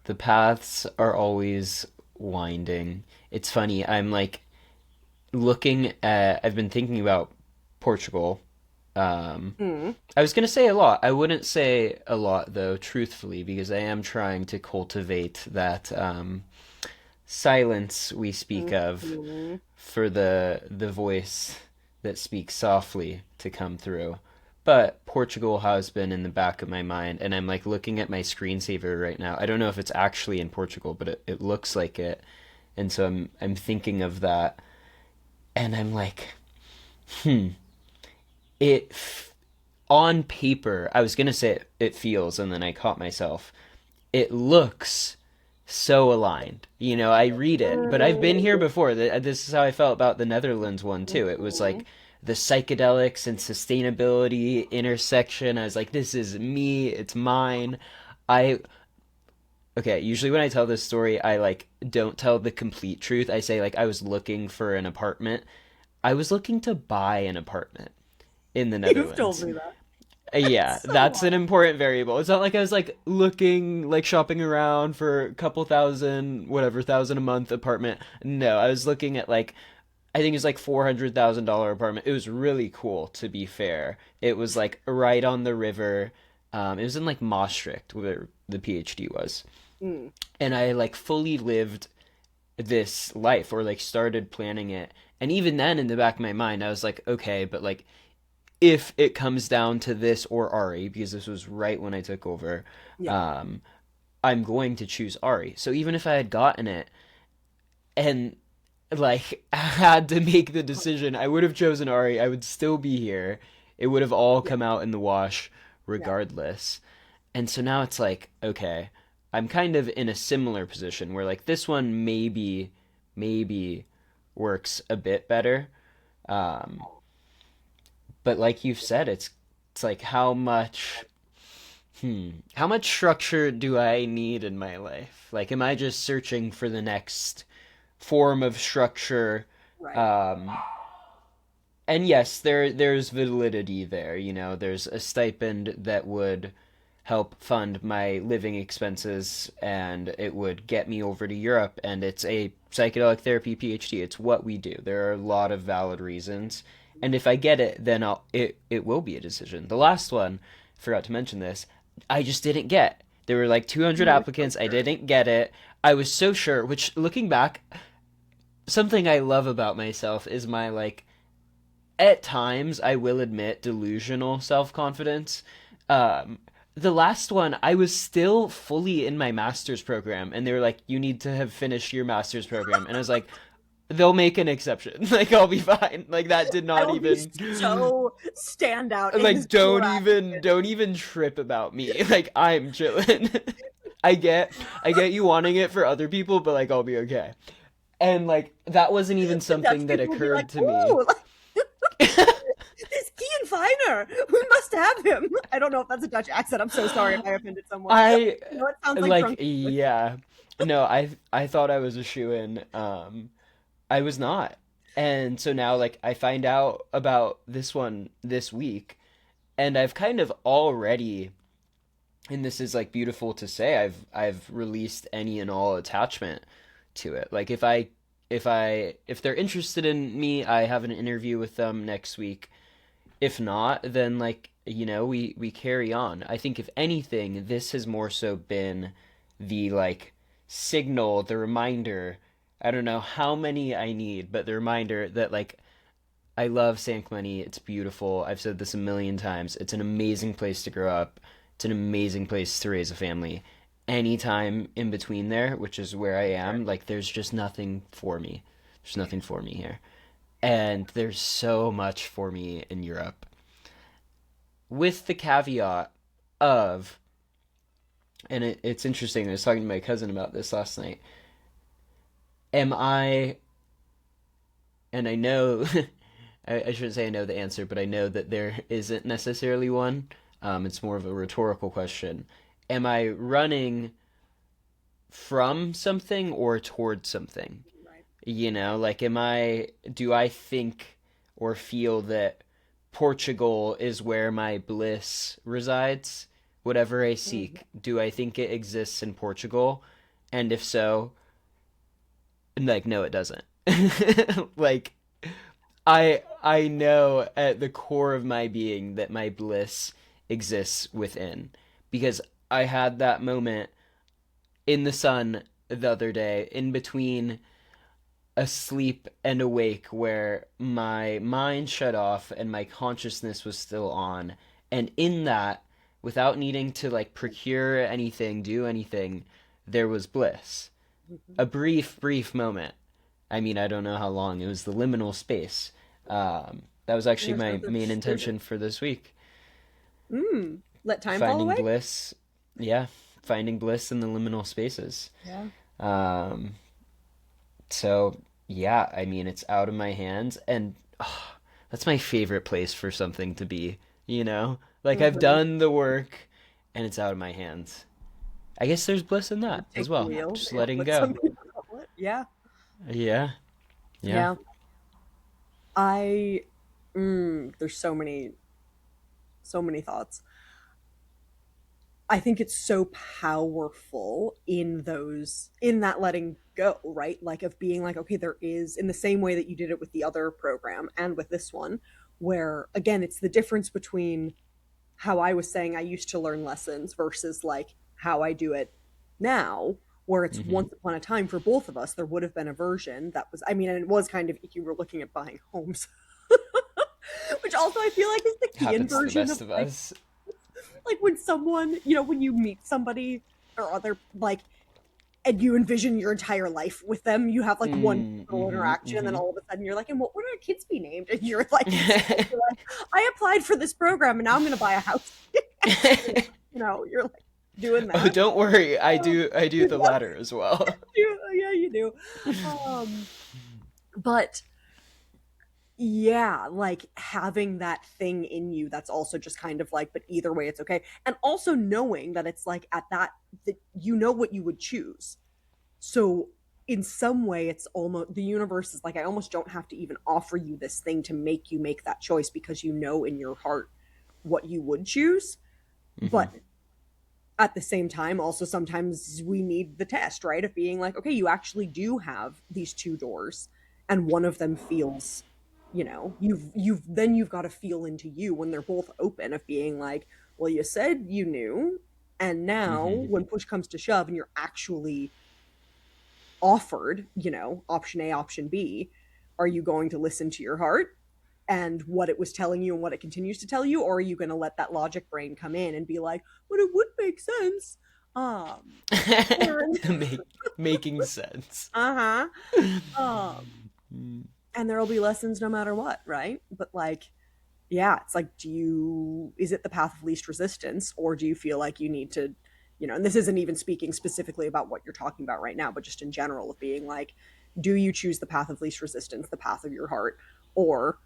The paths are always winding. It's funny. I'm like looking at, I've been thinking about Portugal. Um, Mm. I was gonna say a lot. I wouldn't say a lot though, truthfully, because I am trying to cultivate that silence we speak of Mhm. for the voice that speaks softly to come through. But Portugal has been in the back of my mind, and I'm like looking at my screensaver right now. I don't know if it's actually in Portugal, but it looks like it. And so I'm thinking of that, and I'm like, hmm, it on paper, I was gonna say it feels, and then I caught myself. It looks so aligned. You know, I read it, but I've been here before. This is how I felt about the Netherlands one too. It was like Mhm. the psychedelics and sustainability intersection. I was like, this is me. It's mine. I okay. Usually when I tell this story, I like don't tell the complete truth. I say like I was looking for an apartment. I was looking to buy an apartment in the You've told Netherlands. me that. Yeah, It's so that's an wild. important variable. It's not like I was like looking, like shopping around for a couple thousand, whatever, thousand a month apartment. No, I was looking at like, I think it's like $400,000 apartment. It was really cool, to be fair. It was like right on the river. It was in like Maastricht, where the PhD was. Mm. And I like fully lived this life or like started planning it. And even then, in the back of my mind, I was like, okay, but like if it comes down to this or Ari, because this was right when I took over, Yeah. um, I'm going to choose Ari. So even if I had gotten it and like had to make the decision, I would have chosen Ari. I would still be here. It would have all Yeah. come out in the wash Yeah. regardless. And so now it's like, okay, I'm kind of in a similar position where like this one maybe works a bit better. Um, but like you've said, it's like how much structure do I need in my life? Like, am I just searching for the next form of structure? Right. Um, and yes, there's validity there. You know, there's a stipend that would help fund my living expenses, and it would get me over to Europe. And it's a psychedelic therapy PhD. It's what we do. There are a lot of valid reasons, and if I get it, then it will be a decision. The last one, forgot to mention this. I just didn't get. There were like 200 You were so applicants. I sure. didn't get it. I was so sure. Which, looking back, something I love about myself is my like at times, I will admit, delusional self confidence. Um, the last one, I was still fully in my master's program, and they were like, "You need to have finished your master's program," and I was like, "They'll make an exception. Like, I'll be fine." Like that did I not will be even so stand out like exemplary. don't even trip about me. Like I'm chilling. I get you wanting it for other people, but like I'll be okay. And like that wasn't even The something Dutch that people will be like, occurred to me. "Ooh, this Kian Feiner. We must have him." I don't know if that's a Dutch accent. I'm so sorry if I offended someone. I You know, it sounds like like drunk English. yeah. No, I thought I was a shoe in. I was not. And so now like I find out about this one this week and I've kind of already and this is like beautiful to say I've released any and all attachment to it. Like if they're interested in me, I have an interview with them next week. If not, then like we carry on. I think if anything, this has more so been the like signal, the reminder. I don't know how many I need, but the reminder that like I love San Clemente. It's beautiful. I've said this a million times. It's an amazing place to grow up. It's an amazing place to raise a family. Anytime in between there, which is where I Sure. am, like there's just nothing for me. There's Yeah. nothing for me here. And there's so much for me in Europe with the caveat of, and it's interesting. I was talking to my cousin about this last night. Am I, and I know, I shouldn't say I know the answer, but I know that there isn't necessarily one. It's more of a rhetorical question. Am I running from something or towards something? Right. You know, like, do I think or feel that Portugal is where my bliss resides? Whatever I Mhm. seek, do I think it exists in Portugal? And if so, like, no, it doesn't. Like, I know at the core of my being that my bliss exists within, because I had that moment in the sun the other day in between asleep and awake where my mind shut off and my consciousness was still on. And in that, without needing to like procure anything, do anything, there was bliss. Mhm. A brief moment. I mean, I don't know how long. It was the liminal space. That was actually my main There's intention for this week. let time fall Finding away. bliss. Yeah, finding bliss in the liminal spaces. Yeah. Um, So, yeah, I mean, it's out of my hands, and that's my favorite place for something to be, you know? Like, I've Hmm. done the work, and it's out of my hands. I guess there's bliss in that as Take the well. wheel. Just Yeah, letting what some go. people call it. Yeah. Yeah, yeah. Yeah. I. There's so many thoughts. I think it's so powerful in that letting go, right? Like of being like, okay, there is in the same way that you did it with the other program and with this one, where again, it's the difference between how I was saying I used to learn lessons versus like how I do it now, where it's Hmm. once upon a time for both of us, there would have been a version that was, I mean, and it was kind of if you were looking at buying homes, which also I feel like is the Kian Happens to the version of best of like us. when someone, when you meet somebody or other like and you envision your entire life with them, you have like one little Mm-hmm, interaction, and then mm-hmm. all of a sudden you're like, and what would our kids be named? And you're like in school, you're like, I applied for this program and now I'm gonna buy a house. You're like doing Oh, that. don't worry. Um, I do the yep, latter as well. yeah, you do. Um, but yeah, like having that thing in you that's also just kind of like, but either way, it's okay. And also knowing that it's like at that you know what you would choose. So in some way, it's almost the universe is like, I almost don't have to even offer you this thing to make you make that choice because you know in your heart what you would choose. Hmm. But at the same time, also sometimes we need the test, right? Of being like, okay, you actually do have these two doors, and one of them feels, you've got to feel into you when they're both open, of being like, well, you said you knew, and now Hmm. when push comes to shove and you're actually offered, option A, option B, are you going to listen to your heart and what it was telling you and what it continues to tell you, or are you going to let that logic brain come in and be like, but it would make sense. And Make, making sense. uh-huh. And there'll be lessons no matter what, right? But like, yeah, it's like, is it the path of least resistance, or do you feel like you need to, and this isn't even speaking specifically about what you're talking about right now, but just in general of being like, do you choose the path of least resistance, the path of your heart, or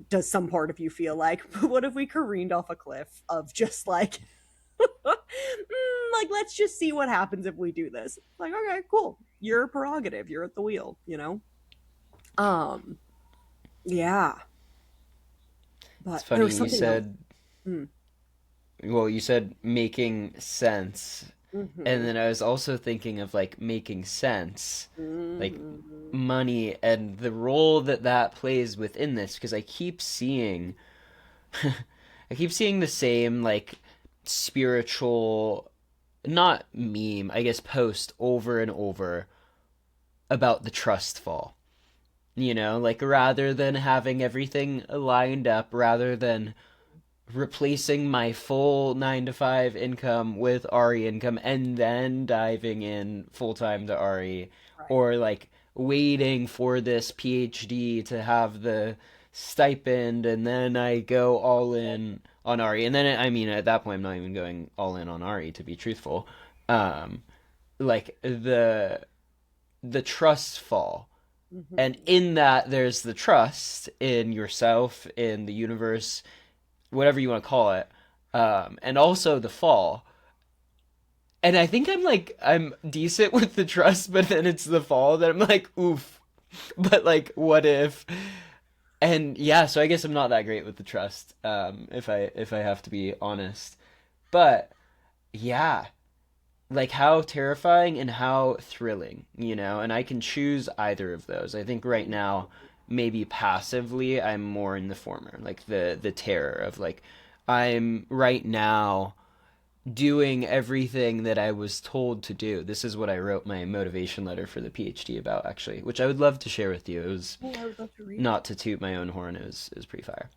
does some part of you feel like, what if we careened off a cliff of just like, like, let's just see what happens if we do this? Like, okay, cool. Your prerogative. You're at the wheel. Um, yeah. It's But there funny was you something else. said, Mm. well, you said making sense. And Mm-hmm. then I was also thinking of like making sense, like Mm-hmm. money and the role that that plays within this, because I keep seeing, I keep seeing the same like spiritual, not meme, I guess post over and over about the trust fall. You know, like rather than having everything lined up, rather than replacing my full 9 to 5 income with RE income and then diving in full time to RE, Right. or like waiting for this PhD to have the stipend and then I go all in on RE. And then, I mean, at that point, I'm not even going all in on RE to be truthful. Um, like the trust fall, and Mm-hmm. in that there's the trust in yourself, in the universe, whatever you want to call it, and also the fall. And I think I'm decent with the trust, but then it's the fall that I'm like, oof. But like, what if? And yeah, so I guess I'm not that great with the trust, if I have to be honest. But yeah, like how terrifying and how thrilling, you know, and I can choose either of those. I think right now, maybe passively, I'm more in the former, like the terror of like I'm right now doing everything that I was told to do. This is what I wrote my motivation letter for the PhD about, actually, which I would love to share with you. It was Oh, I would love to read it. not to toot my own horn. It was pretty fire.